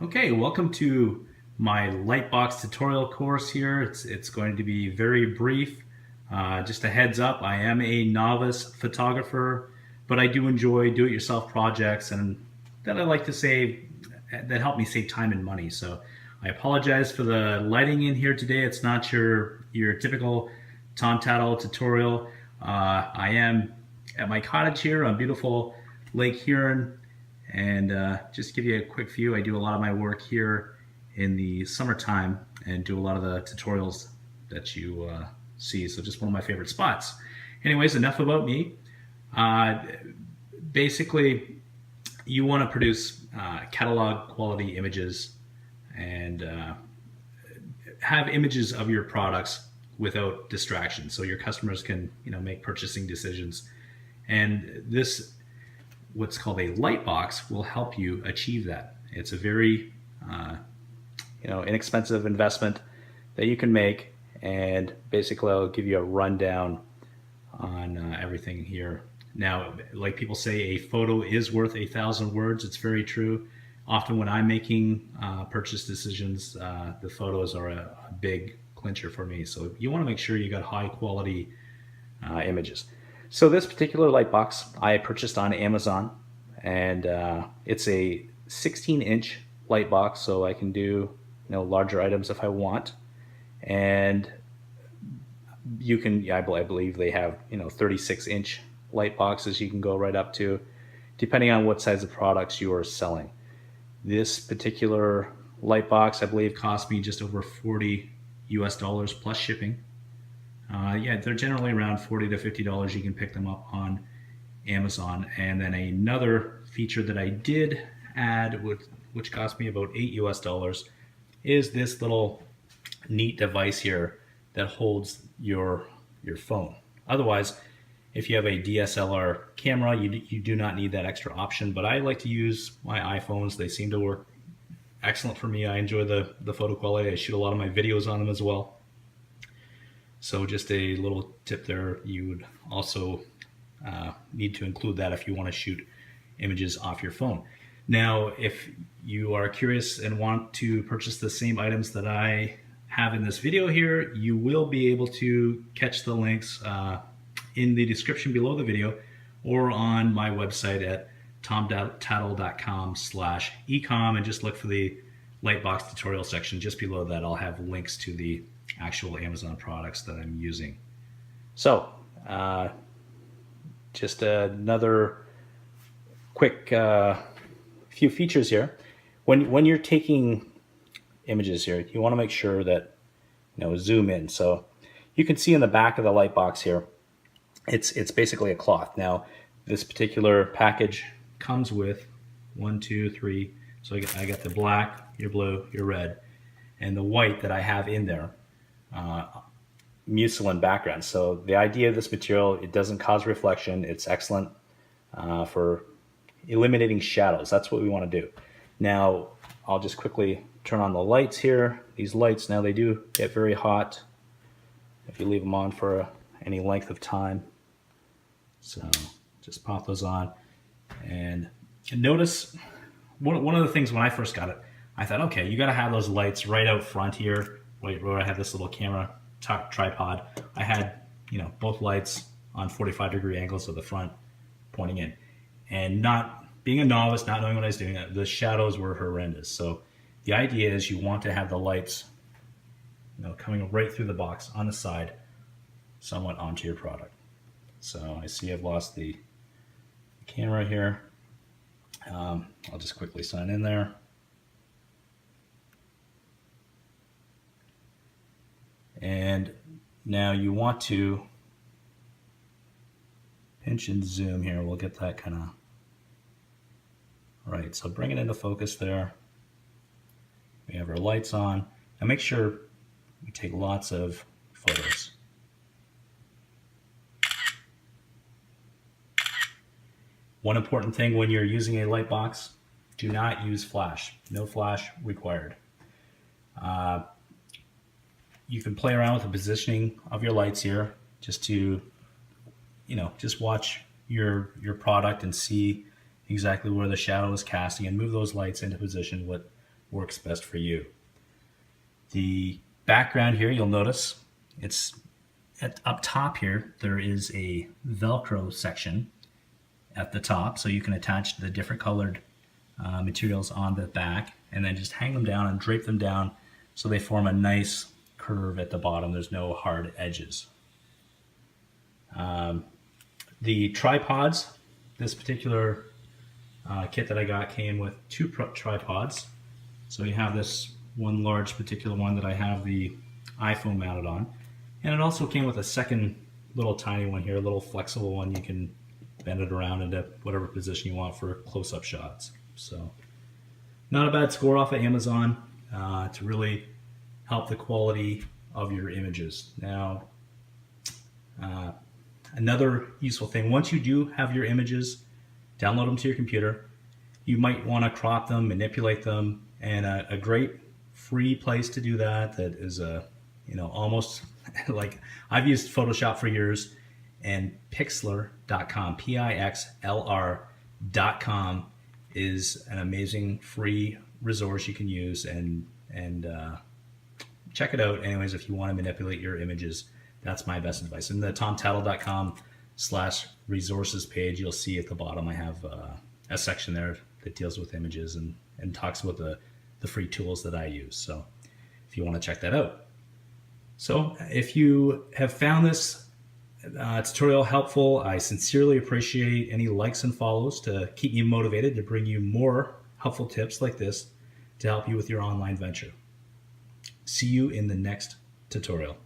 Okay, welcome to my Lightbox tutorial course here. It's going to be very brief. Just a heads up, I am a novice photographer, but I do enjoy do-it-yourself projects and that I like to save, that help me save time and money. So I apologize for the lighting in here today. It's not your typical Tom Tattle tutorial. I am at my cottage here on beautiful Lake Huron. And just to give you a quick view, I do a lot of my work here in the summertime and do a lot of the tutorials that you see. So just one of my favorite spots. Anyways, enough about me. Basically, you want to produce catalog quality images and have images of your products without distraction, so your customers can make purchasing decisions. And this, what's called a light box, will help you achieve that. It's a very inexpensive investment that you can make, and basically I'll give you a rundown on everything here. Now, like people say, a photo is worth 1,000 words. It's very true. Often when I'm making purchase decisions, the photos are a big clincher for me. So you want to make sure you got high quality images. So this particular light box I purchased on Amazon, and it's a 16-inch light box, so I can do larger items if I want. And you can, I believe they have 36-inch light boxes you can go right up to, depending on what size of products you are selling. This particular light box, I believe, cost me just over $40 plus shipping. Yeah, they're generally around $40 to $50. You can pick them up on Amazon. And then another feature that I did add, which cost me about $8, is this little neat device here that holds your phone. Otherwise, if you have a DSLR camera, you do not need that extra option. But I like to use my iPhones. They seem to work excellent for me. I enjoy the photo quality. I shoot a lot of my videos on them as well. So just a little tip there, you would also need to include that if you want to shoot images off your phone. Now, if you are curious and want to purchase the same items that I have in this video here, you will be able to catch the links in the description below the video or on my website at tomtattle.com/ecom, and just look for the Lightbox tutorial section. Just below that, I'll have links to the actual Amazon products that I'm using. So just another quick few features here. When you're taking images here, you want to make sure that zoom in. So you can see in the back of the light box here, it's basically a cloth. Now this particular package comes with 1, 2, 3. So I got the black, your blue, your red, and the white that I have in there. Mucilin background. So the idea of this material, it doesn't cause reflection. It's excellent for eliminating shadows. That's what we want to do. Now I'll just quickly turn on the lights here. These lights, now they do get very hot if you leave them on for any length of time. So just pop those on, and notice one of the things when I first got it, I thought, okay, you got to have those lights right out front here, where I have this little camera tripod. I had both lights on 45-degree angles of the front pointing in, and not being a novice, not knowing what I was doing, the shadows were horrendous. So the idea is you want to have the lights coming right through the box on the side, somewhat onto your product. So I see I've lost the camera here. I'll just quickly sign in there. And now you want to pinch and zoom here. We'll get that kind of right. So bring it into focus there. We have our lights on. Now make sure we take lots of photos. One important thing when you're using a light box, do not use flash. No flash required. You can play around with the positioning of your lights here just to, just watch your product and see exactly where the shadow is casting and move those lights into position works best for you. The background here, you'll notice it's up top here, there is a Velcro section at the top, so you can attach the different colored materials on the back and then just hang them down and drape them down so they form a nice curve at the bottom. There's no hard edges. The tripods, this particular kit that I got came with two tripods. So you have this one large particular one that I have the iPhone mounted on. And it also came with a second little tiny one here, a little flexible one. You can bend it around into whatever position you want for close-up shots. So not a bad score off of Amazon to really help the quality of your images. Now, another useful thing, once you do have your images, download them to your computer, you might want to crop them, manipulate them, and a great free place to do that is almost like I've used Photoshop for years, and Pixlr.com, Pixlr.com is an amazing free resource you can use and check it out anyways if you want to manipulate your images. That's my best advice. In the tomtattle.com/resources page, you'll see at the bottom I have a section there that deals with images and talks about the free tools that I use. So if you want to check that out. So if you have found this tutorial helpful, I sincerely appreciate any likes and follows to keep me motivated to bring you more helpful tips like this to help you with your online venture. See you in the next tutorial.